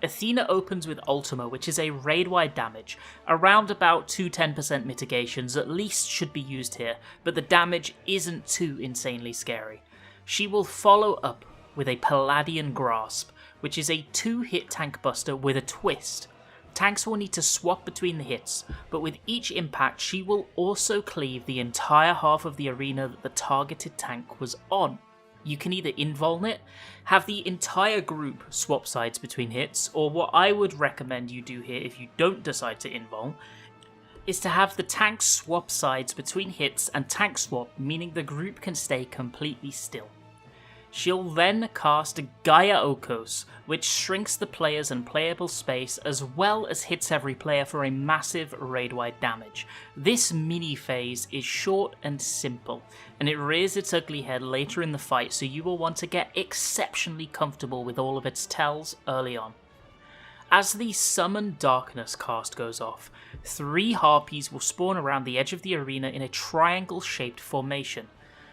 Athena opens with Ultima, which is a raid-wide damage. Around about 2 10% mitigations at least should be used here, but the damage isn't too insanely scary. She will follow up with a Palladian Grasp, which is a 2-hit tank buster with a twist. Tanks will need to swap between the hits, but with each impact she will also cleave the entire half of the arena that the targeted tank was on. You can either invuln it, have the entire group swap sides between hits, or what I would recommend you do here if you don't decide to invuln, is to have the tank swap sides between hits and tank swap, meaning the group can stay completely still. She'll then cast Gaia Okos, which shrinks the players and playable space as well as hits every player for a massive raid-wide damage. This mini phase is short and simple, and it rears its ugly head later in the fight, so you will want to get exceptionally comfortable with all of its tells early on. As the Summon Darkness cast goes off, 3 harpies will spawn around the edge of the arena in a triangle-shaped formation.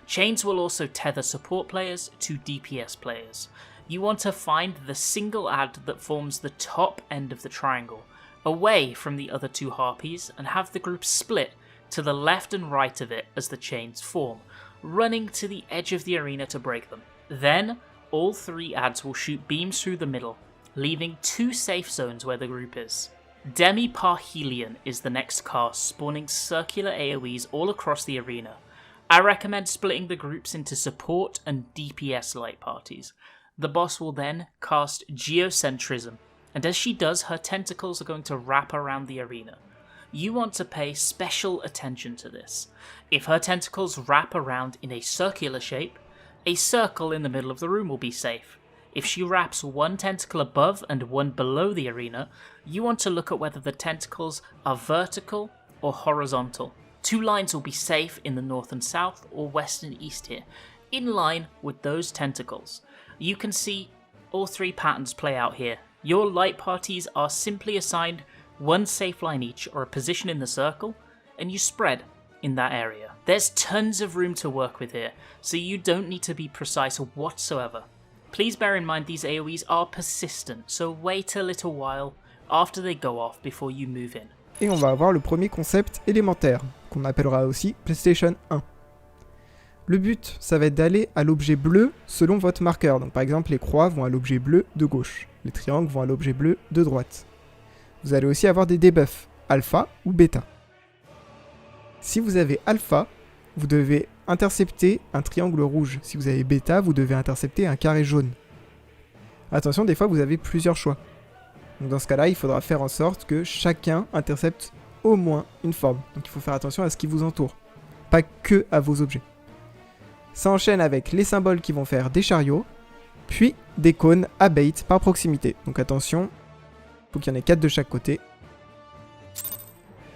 Chains will also tether support players to DPS players. You want to find the single ad that forms the top end of the triangle, away from the other 2 harpies, and have the group split to the left and right of it as the chains form, running to the edge of the arena to break them. Then, all 3 ads will shoot beams through the middle, leaving 2 safe zones where the group is. Demi-Parhelion is the next cast, spawning circular AoEs all across the arena. I recommend splitting the groups into support and DPS light parties. The boss will then cast Geocentrism, and as she does, her tentacles are going to wrap around the arena. You want to pay special attention to this. If her tentacles wrap around in a circular shape, a circle in the middle of the room will be safe. If she wraps 1 tentacle above and 1 below the arena, you want to look at whether the tentacles are vertical or horizontal. 2 lines will be safe in the north and south, or west and east here, in line with those tentacles. You can see all 3 patterns play out here. Your light parties are simply assigned 1 safe line each, or a position in the circle, and you spread in that area. There's tons of room to work with here, so you don't need to be precise whatsoever. Please bear in mind these AoEs are persistent, so wait a little while after they go off before you move in. Et on va avoir le premier concept élémentaire, qu'on appellera aussi PlayStation 1. Le but, ça va être d'aller à l'objet bleu selon votre marqueur. Donc par exemple, les croix vont à l'objet bleu de gauche, les triangles vont à l'objet bleu de droite. Vous allez aussi avoir des debuffs, alpha ou bêta. Si vous avez alpha, vous devez intercepter un triangle rouge. Si vous avez bêta, vous devez intercepter un carré jaune. Attention, des fois vous avez plusieurs choix. Donc dans ce cas-là, il faudra faire en sorte que chacun intercepte au moins une forme. Donc il faut faire attention à ce qui vous entoure, pas que à vos objets. Ça enchaîne avec les symboles qui vont faire des chariots, puis des cônes à bait par proximité. Donc attention, il faut qu'il y en ait 4 de chaque côté.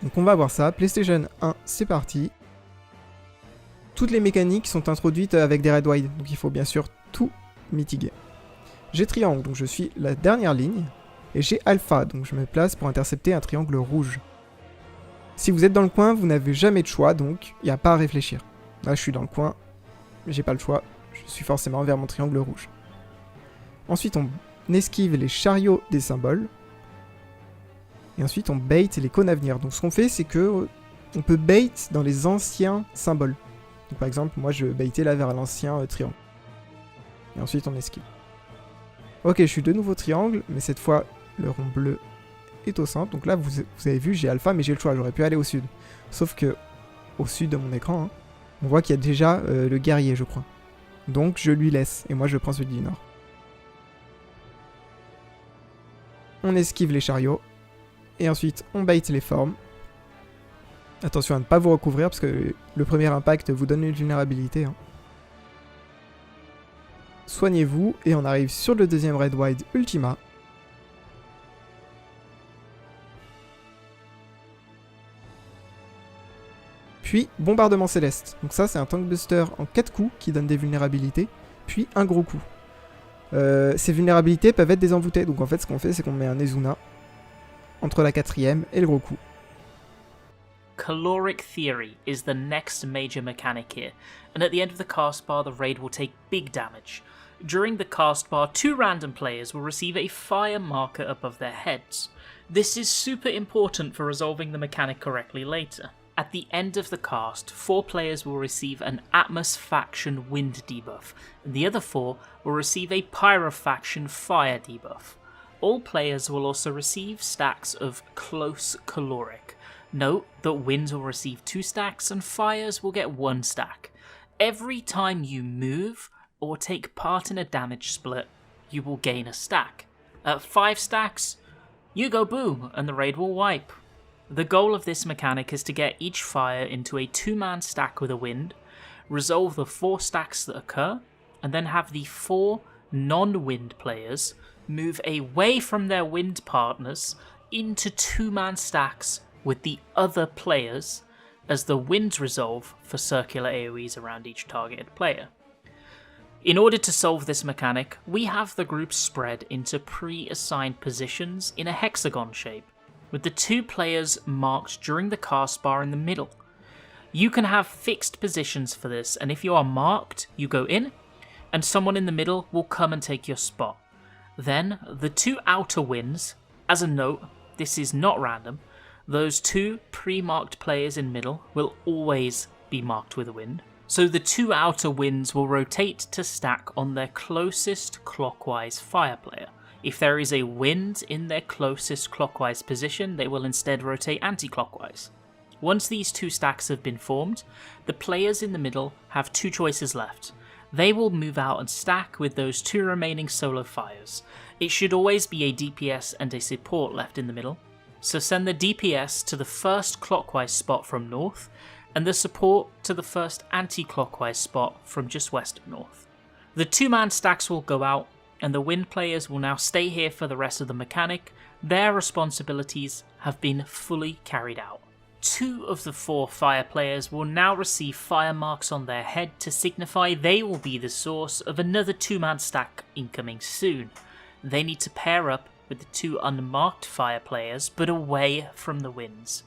Donc on va voir ça. PlayStation 1, c'est parti. Toutes les mécaniques sont introduites avec des red wide, donc il faut bien sûr tout mitiguer. J'ai triangle, donc je suis la dernière ligne. Et j'ai alpha, donc je me place pour intercepter un triangle rouge. Si vous êtes dans le coin, vous n'avez jamais de choix, donc il n'y a pas à réfléchir. Là, je suis dans le coin, j'ai pas le choix, je suis forcément vers mon triangle rouge. Ensuite, on esquive les chariots des symboles. Et ensuite, on bait les cônes à venir. Donc ce qu'on fait, c'est que on peut bait dans les anciens symboles. Donc par exemple, moi, je baitais là vers l'ancien triangle. Et ensuite, on esquive. Ok, je suis de nouveau triangle, mais cette fois, le rond bleu est au centre. Donc là, vous avez vu, j'ai alpha, mais j'ai le choix. J'aurais pu aller au sud. Sauf que, au sud de mon écran, hein, on voit qu'il y a déjà le guerrier, je crois. Donc, je lui laisse. Et moi, je prends celui du nord. On esquive les chariots. Et ensuite, on bait les formes. Attention à ne pas vous recouvrir, parce que le premier impact vous donne une vulnérabilité. Hein. Soignez-vous, et on arrive sur le deuxième Red Wide Ultima. Puis, bombardement céleste. Donc ça, c'est un tank buster en 4 coups qui donne des vulnérabilités, puis un gros coup. Ces vulnérabilités peuvent être désenvoûtées, donc en fait, ce qu'on fait, c'est qu'on met un Ezuna entre la 4ème et le gros coup. Caloric Theory is the next major mechanic here, and at the end of the cast bar the raid will take big damage. During the cast bar, 2 random players will receive a fire marker above their heads. This is super important for resolving the mechanic correctly later. At the end of the cast, 4 players will receive an Atmosfaction wind debuff, and the other 4 will receive a Pyrofaction fire debuff. All players will also receive stacks of Close Caloric. Note that winds will receive 2 stacks and fires will get 1 stack. Every time you move or take part in a damage split, you will gain a stack. At 5 stacks, you go boom and the raid will wipe. The goal of this mechanic is to get each fire into a 2-man stack with a wind, resolve the 4 stacks that occur, and then have the 4 non-wind players move away from their wind partners into 2-man stacks with the other players as the winds resolve for circular AoEs around each targeted player. In order to solve this mechanic, we have the group spread into pre-assigned positions in a hexagon shape, with the 2 players marked during the cast bar in the middle. You can have fixed positions for this, and if you are marked, you go in, and someone in the middle will come and take your spot. Then, the 2 outer wins, as a note, this is not random, those 2 pre-marked players in middle will always be marked with a wind. So the 2 outer winds will rotate to stack on their closest clockwise fire player. If there is a wind in their closest clockwise position, they will instead rotate anti-clockwise. Once these 2 stacks have been formed, the players in the middle have 2 choices left. They will move out and stack with those 2 remaining solo fires. It should always be a DPS and a support left in the middle, so send the DPS to the first clockwise spot from north, and the support to the first anti-clockwise spot from just west of north. The 2-man stacks will go out, and the wind players will now stay here for the rest of the mechanic. Their responsibilities have been fully carried out. 2 of the 4 fire players will now receive fire marks on their head to signify they will be the source of another 2-man stack incoming soon. They need to pair up with the 2 unmarked fire players, but away from the winds.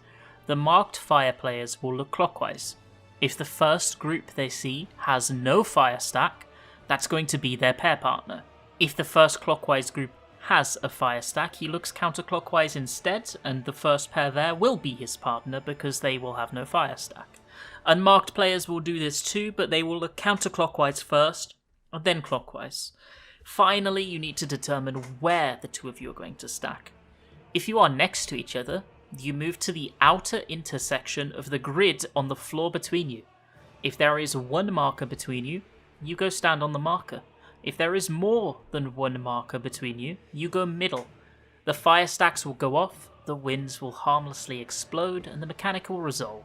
The marked fire players will look clockwise. If the first group they see has no fire stack, that's going to be their pair partner. If the first clockwise group has a fire stack, he looks counterclockwise instead, and the first pair there will be his partner because they will have no fire stack. Unmarked players will do this too, but they will look counterclockwise first, and then clockwise. Finally, you need to determine where the 2 of you are going to stack. If you are next to each other, you move to the outer intersection of the grid on the floor between you. If there is 1 marker between you, you go stand on the marker. If there is more than 1 marker between you, you go middle. The fire stacks will go off, the winds will harmlessly explode, and the mechanic will resolve.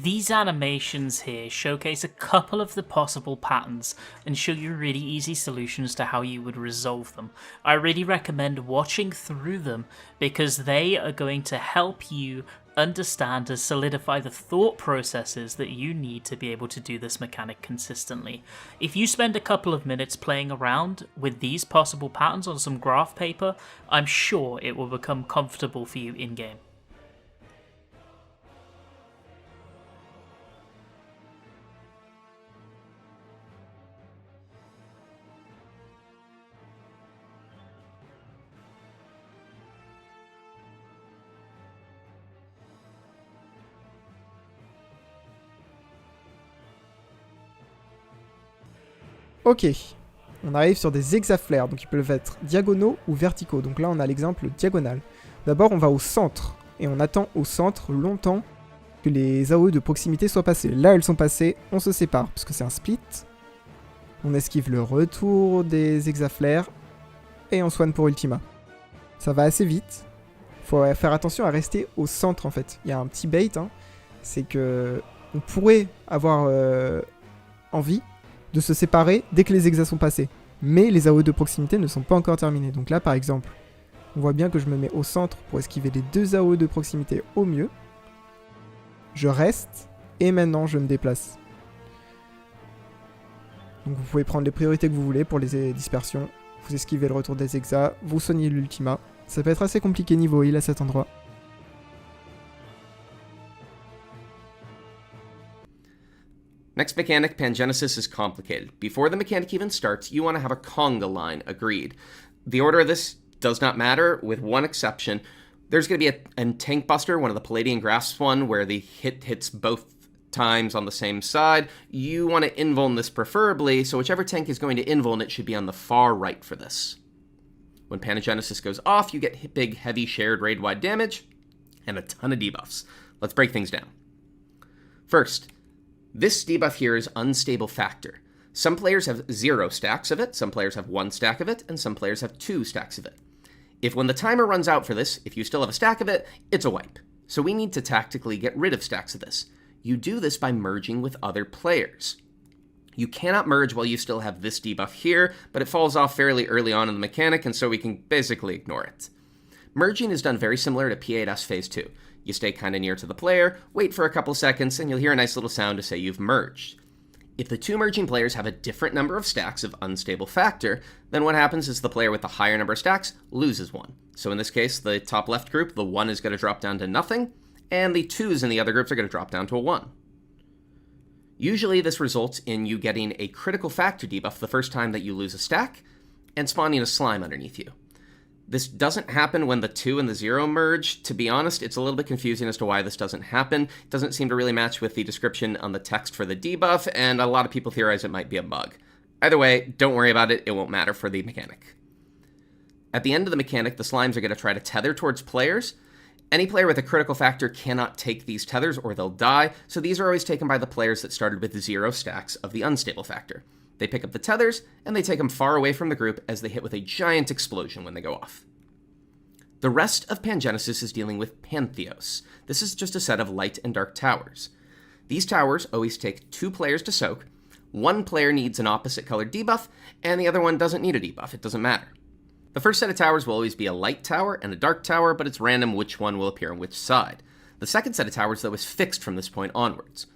These animations here showcase a couple of the possible patterns and show you really easy solutions to how you would resolve them. I really recommend watching through them because they are going to help you understand and solidify the thought processes that you need to be able to do this mechanic consistently. If you spend a couple of minutes playing around with these possible patterns on some graph paper, I'm sure it will become comfortable for you in-game. Ok, on arrive sur des hexaflares, donc ils peuvent être diagonaux ou verticaux. Donc là on a l'exemple diagonal. D'abord on va au centre, et on attend au centre longtemps que les AOE de proximité soient passées. Là elles sont passées, on se sépare, parce que c'est un split. On esquive le retour des hexaflares, et on soigne pour Ultima. Ça va assez vite. Faut faire attention à rester au centre en fait. Il y a un petit bait, hein, c'est que on pourrait avoir envie de se séparer dès que les hexas sont passés. Mais les AOE de proximité ne sont pas encore terminés. Donc là, par exemple, on voit bien que je me mets au centre pour esquiver les 2 AOE de proximité au mieux. Je reste, et maintenant je me déplace. Donc vous pouvez prendre les priorités que vous voulez pour les dispersions. Vous esquivez le retour des hexas, vous soignez l'ultima. Ça peut être assez compliqué niveau heal à cet endroit. Next mechanic, Pangenesis, is complicated. Before the mechanic even starts, you want to have a conga line agreed. The order of this does not matter, with one exception. There's going to be a tank buster, one of the Palladian Grasps one, where the hit hits both times on the same side. You want to invuln this preferably, so whichever tank is going to invuln it should be on the far right for this. When Pangenesis goes off, you get big, heavy, shared raid-wide damage, and a ton of debuffs. Let's break things down. First, this debuff here is Unstable Factor. Some players have 0 stacks of it, some players have 1 stack of it, and some players have 2 stacks of it. If when the timer runs out for this, if you still have a stack of it, it's a wipe. So we need to tactically get rid of stacks of this. You do this by merging with other players. You cannot merge while you still have this debuff here, but it falls off fairly early on in the mechanic, and so we can basically ignore it. Merging is done very similar to P8S Phase 2. You stay kind of near to the player, wait for a couple seconds, and you'll hear a nice little sound to say you've merged. If the two merging players have a different number of stacks of Unstable Factor, then what happens is the player with the higher number of stacks loses 1. So in this case, the top left group, the 1 is going to drop down to nothing, and the 2s in the other groups are going to drop down to a 1. Usually this results in you getting a critical factor debuff the first time that you lose a stack, and spawning a slime underneath you. This doesn't happen when the 2 and the 0 merge. To be honest, it's a little bit confusing as to why this doesn't happen. It doesn't seem to really match with the description on the text for the debuff, and a lot of people theorize it might be a bug. Either way, don't worry about it, it won't matter for the mechanic. At the end of the mechanic, the slimes are going to try to tether towards players. Any player with a critical factor cannot take these tethers or they'll die, so these are always taken by the players that started with 0 stacks of the unstable factor. They pick up the tethers, and they take them far away from the group as they hit with a giant explosion when they go off. The rest of Pangenesis is dealing with Pantheos. This is just a set of light and dark towers. These towers always take 2 players to soak. 1 player needs an opposite colored debuff, and the other one doesn't need a debuff. It doesn't matter. The first set of towers will always be a light tower and a dark tower, but it's random which one will appear on which side. The second set of towers, though, is fixed from this point onwards.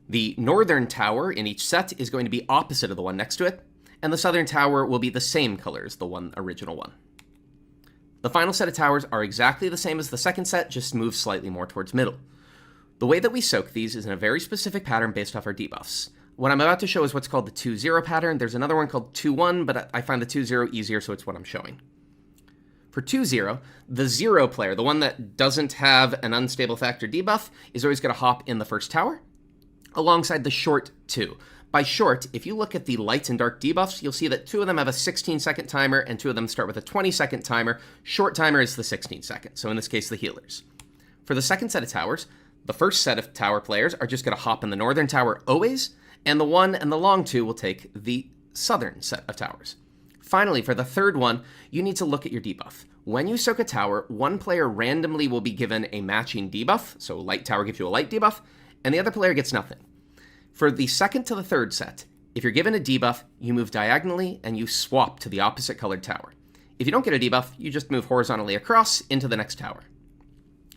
The northern tower in each set is going to be opposite of the one next to it, and the southern tower will be the same color as the original one. The final set of towers are exactly the same as the second set, just move slightly more towards middle. The way that we soak these is in a very specific pattern based off our debuffs. What I'm about to show is what's called the 2-0 pattern. There's another one called 2-1, but I find the 2-0 easier, so it's what I'm showing. For 2-0, the 0 player, the one that doesn't have an unstable factor debuff, is always going to hop in the first tower, alongside the short 2. By short, if you look at the light and dark debuffs, you'll see that 2 of them have a 16-second timer, and 2 of them start with a 20-second timer. Short timer is the 16-second, so in this case, the healers. For the second set of towers, the first set of tower players are just going to hop in the northern tower always, and the 1 and the long 2 will take the southern set of towers. Finally, for the third one, you need to look at your debuff. When you soak a tower, one player randomly will be given a matching debuff, so light tower gives you a light debuff, and the other player gets nothing. For the second to the third set, if you're given a debuff, you move diagonally and you swap to the opposite colored tower. If you don't get a debuff, you just move horizontally across into the next tower.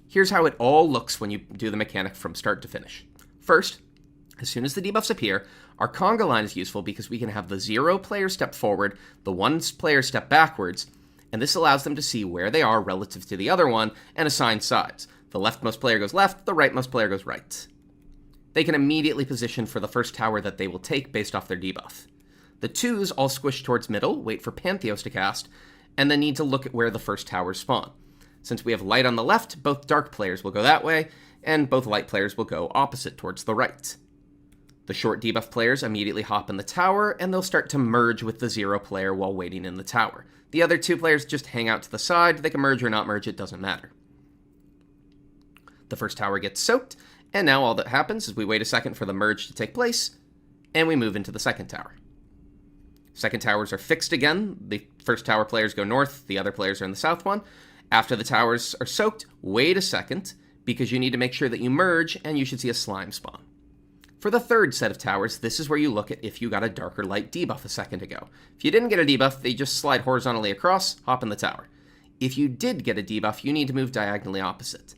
Here's how it all looks when you do the mechanic from start to finish. First, as soon as the debuffs appear, our conga line is useful because we can have the 0 player step forward, the 1 player step backwards, and this allows them to see where they are relative to the other one and assign sides. The leftmost player goes left, the rightmost player goes right. They can immediately position for the first tower that they will take based off their debuff. The 2s all squish towards middle, wait for Pantheos to cast, and then need to look at where the first towers spawn. Since we have light on the left, both dark players will go that way, and both light players will go opposite towards the right. The short debuff players immediately hop in the tower, and they'll start to merge with the 0 player while waiting in the tower. The other 2 players just hang out to the side. They can merge or not merge, it doesn't matter. The first tower gets soaked, and now all that happens is we wait a second for the merge to take place, and we move into the second tower. Second towers are fixed again. The first tower players go north, the other players are in the south one. After the towers are soaked, wait a second, because you need to make sure that you merge, and you should see a slime spawn. For the third set of towers, this is where you look at if you got a dark or light debuff a second ago. If you didn't get a debuff, they just slide horizontally across, hop in the tower. If you did get a debuff, you need to move diagonally opposite.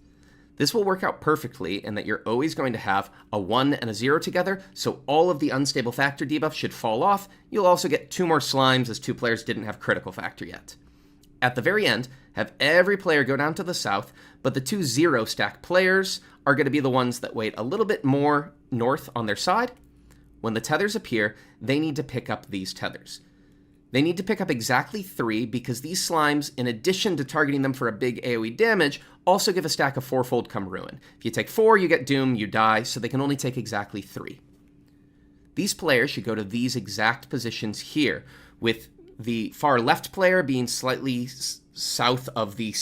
This will work out perfectly in that you're always going to have a 1 and a 0 together, so all of the unstable factor debuffs should fall off. You'll also get 2 more slimes as 2 players didn't have critical factor yet. At the very end, have every player go down to the south, but the 2 0 stack players are going to be the ones that wait a little bit more north on their side, when the tethers appear, they need to pick up these tethers. They need to pick up exactly 3 because these slimes, in addition to targeting them for a big AoE damage, also give a stack of 4-fold come ruin. If you take 4, you get doom, you die, so they can only take exactly 3. These players should go to these exact positions here, with the far left player being slightly south of the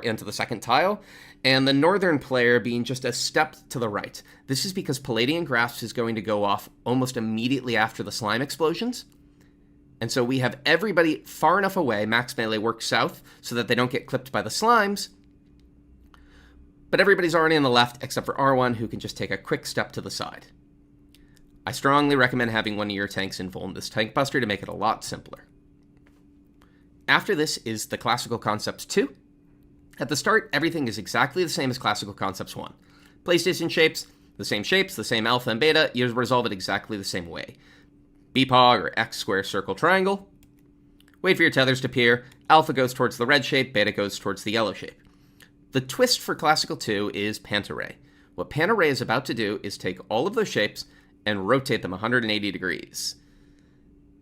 into the second tile, and the northern player being just a step to the right. This is because Palladian Grasp is going to go off almost immediately after the slime explosions. And so we have everybody far enough away, max melee works south, so that they don't get clipped by the slimes. But everybody's already on the left, except for R1, who can just take a quick step to the side. I strongly recommend having one of your tanks involved in this tank buster to make it a lot simpler. After this is the Classical Concepts 2. At the start, everything is exactly the same as Classical Concepts 1. PlayStation shapes, the same alpha and beta, you resolve it exactly the same way. BPOG or X square circle triangle. Wait for your tethers to appear. Alpha goes towards the red shape, beta goes towards the yellow shape. The twist for Classical 2 is Pantarray. What Pantarray is about to do is take all of those shapes and rotate them 180 degrees.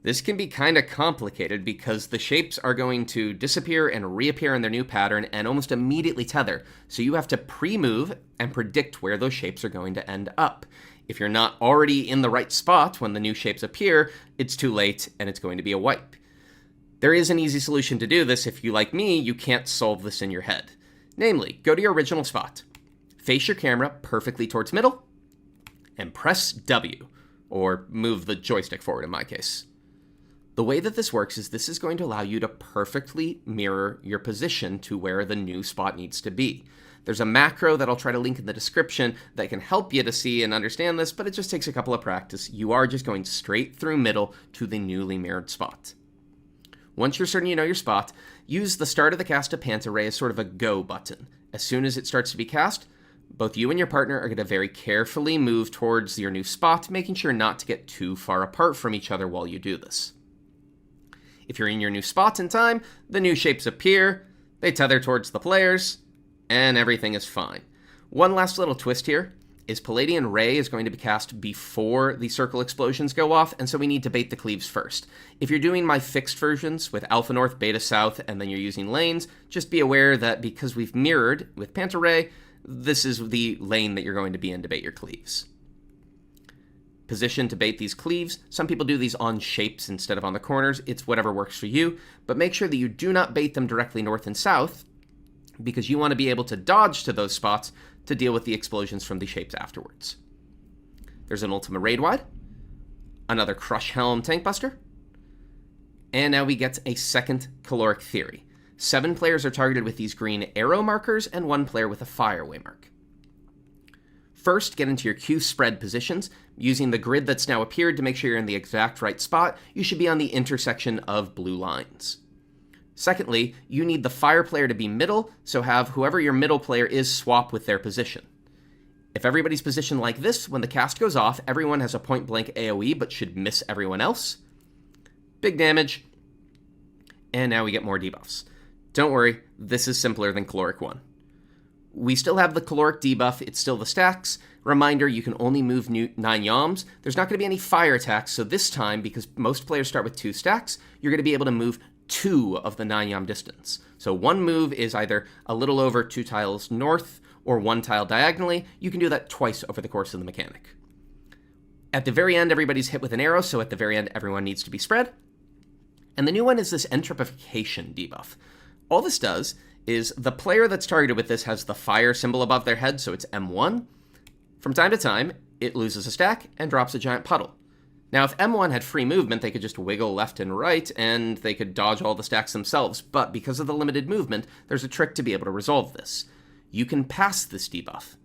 This can be kind of complicated because the shapes are going to disappear and reappear in their new pattern and almost immediately tether, so you have to pre-move and predict where those shapes are going to end up. If you're not already in the right spot when the new shapes appear, it's too late and it's going to be a wipe. There is an easy solution to do this if you, like me, you can't solve this in your head. Namely, go to your original spot, face your camera perfectly towards middle, and press W, or move the joystick forward in my case. The way that this works is this is going to allow you to perfectly mirror your position to where the new spot needs to be. There's a macro that I'll try to link in the description that can help you to see and understand this, but it just takes a couple of practice. You are just going straight through middle to the newly mirrored spot. Once you're certain you know your spot, use the start of the cast of Pantarray as sort of a go button. As soon as it starts to be cast, both you and your partner are going to very carefully move towards your new spot, making sure not to get too far apart from each other while you do this. If you're in your new spot in time, the new shapes appear, they tether towards the players, and everything is fine. One last little twist here is Palladian Ray is going to be cast before the circle explosions go off, and so we need to bait the cleaves first. If you're doing my fixed versions with Alpha North, Beta South, and then you're using lanes, just be aware that because we've mirrored with Pantarray, this is the lane that you're going to be in to bait your cleaves. Position to bait these cleaves. Some people do these on shapes instead of on the corners. It's whatever works for you, but make sure that you do not bait them directly north and south, because you want to be able to dodge to those spots to deal with the explosions from the shapes afterwards. There's an Ultima Raid Wide, another Crush Helm Tank Buster, and now we get a second Caloric Theory. 7 players are targeted with these green arrow markers, and 1 player with a fireway mark. First, get into your Q spread positions. Using the grid that's now appeared to make sure you're in the exact right spot, you should be on the intersection of blue lines. Secondly, you need the fire player to be middle, so have whoever your middle player is swap with their position. If everybody's positioned like this, when the cast goes off, everyone has a point-blank AoE but should miss everyone else. Big damage. And now we get more debuffs. Don't worry, this is simpler than Caloric 1. We still have the Caloric debuff, it's still the stacks. Reminder, you can only move 9 Yoms. There's not going to be any fire attacks, so this time, because most players start with 2 stacks, you're going to be able to move 2 of the 9 Yom distance. So one move is either a little over 2 tiles north or 1 tile diagonally. You can do that twice over the course of the mechanic. At the very end, everybody's hit with an arrow, so at the very end, everyone needs to be spread. And the new one is this Entropification debuff. All this does is the player that's targeted with this has the fire symbol above their head, so it's M1. From time to time, it loses a stack and drops a giant puddle. Now, if M1 had free movement, they could just wiggle left and right, and they could dodge all the stacks themselves, but because of the limited movement, there's a trick to be able to resolve this. You can pass this debuff.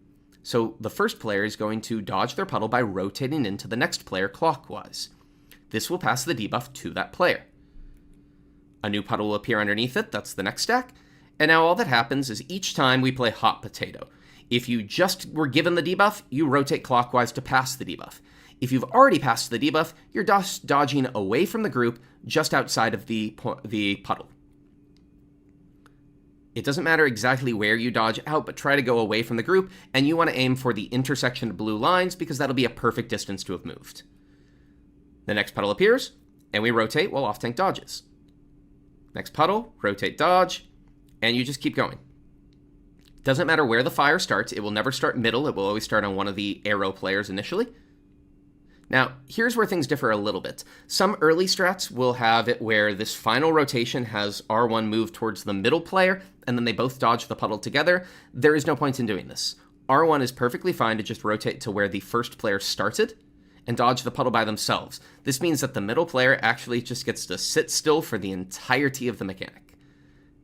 So the first player is going to dodge their puddle by rotating into the next player clockwise. This will pass the debuff to that player. A new puddle will appear underneath it, that's the next stack, and now all that happens is each time we play Hot Potato. If you just were given the debuff, you rotate clockwise to pass the debuff. If you've already passed the debuff, you're dodging away from the group just outside of the puddle. It doesn't matter exactly where you dodge out, but try to go away from the group, and you want to aim for the intersection of blue lines because that'll be a perfect distance to have moved. The next puddle appears, and we rotate while off-tank dodges. Next puddle, rotate, dodge, and you just keep going. Doesn't matter where the fire starts, it will never start middle, it will always start on one of the arrow players initially. Now, here's where things differ a little bit. Some early strats will have it where this final rotation has R1 move towards the middle player, and then they both dodge the puddle together. There is no point in doing this. R1 is perfectly fine to just rotate to where the first player started and dodge the puddle by themselves. This means that the middle player actually just gets to sit still for the entirety of the mechanic.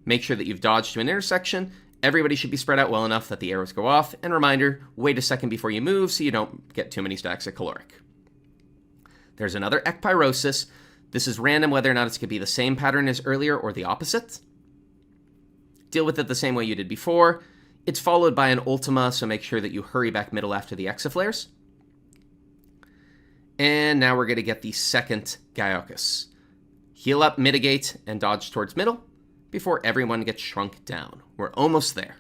Make sure that you've dodged to an intersection. Everybody should be spread out well enough that the arrows go off. And reminder, wait a second before you move so you don't get too many stacks of caloric. There's another Ekpyrosis. This is random whether or not it's going to be the same pattern as earlier or the opposite. Deal with it the same way you did before. It's followed by an Ultima, so make sure that you hurry back middle after the Exaflares. And now we're going to get the second Gaiocus. Heal up, mitigate, and dodge towards middle before everyone gets shrunk down. We're almost there.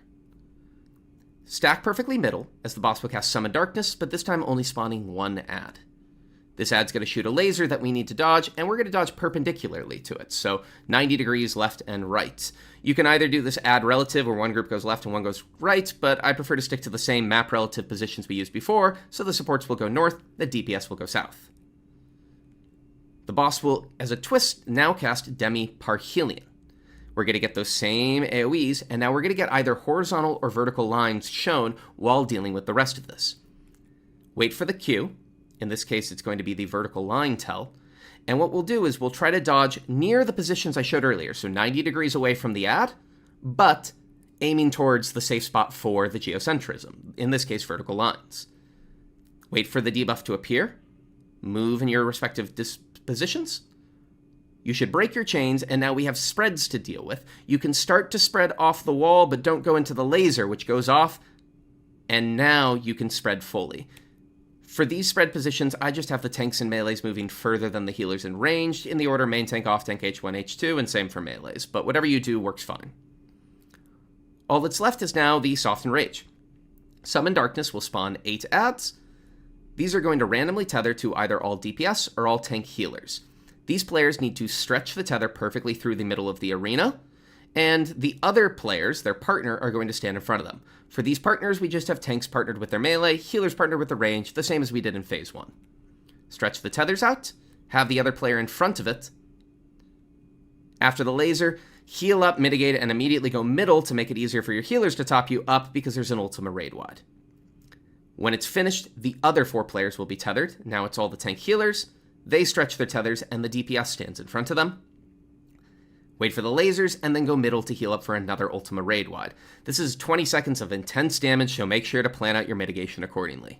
Stack perfectly middle, as the boss will cast Summon Darkness, but this time only spawning one ad. This ad's going to shoot a laser that we need to dodge, and we're going to dodge perpendicularly to it, so 90 degrees left and right. You can either do this ad relative, where one group goes left and one goes right, but I prefer to stick to the same map relative positions we used before, so the supports will go north, the DPS will go south. The boss will, as a twist, now cast Demi-Parhelion. We're going to get those same AoEs, and now we're going to get either horizontal or vertical lines shown while dealing with the rest of this. Wait for the Q. In this case, it's going to be the vertical line tell. And what we'll do is we'll try to dodge near the positions I showed earlier, so 90 degrees away from the ad, but aiming towards the safe spot for the geocentrism, in this case, vertical lines. Wait for the debuff to appear. Move in your respective positions. You should break your chains, and now we have spreads to deal with. You can start to spread off the wall, but don't go into the laser, which goes off, and now you can spread fully. For these spread positions, I just have the tanks and melees moving further than the healers in range, in the order main tank, off tank, H1, H2, and same for melees, but whatever you do works fine. All that's left is now the soft Enrage. Summon Darkness will spawn 8 ads. These are going to randomly tether to either all DPS or all tank healers. These players need to stretch the tether perfectly through the middle of the arena, and the other players, their partner, are going to stand in front of them. For these partners, we just have tanks partnered with their melee, healers partnered with the range, the same as we did in Phase 1. Stretch the tethers out, have the other player in front of it. After the laser, heal up, mitigate, and immediately go middle to make it easier for your healers to top you up because there's an Ultima raid-wide. When it's finished, the other 4 players will be tethered. Now it's all the tank healers. They stretch their tethers, and the DPS stands in front of them. Wait for the lasers, and then go middle to heal up for another Ultima raid-wide. This is 20 seconds of intense damage, so make sure to plan out your mitigation accordingly.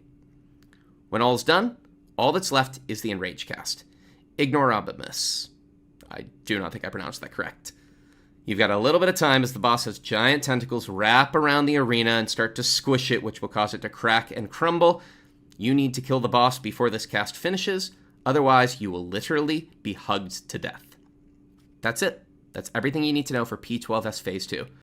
When all's done, all that's left is the Enrage cast. Ignorabimus. I do not think I pronounced that correct. You've got a little bit of time as the boss has giant tentacles wrap around the arena and start to squish it, which will cause it to crack and crumble. You need to kill the boss before this cast finishes, otherwise you will literally be hugged to death. That's it. That's everything you need to know for P12S Phase 2.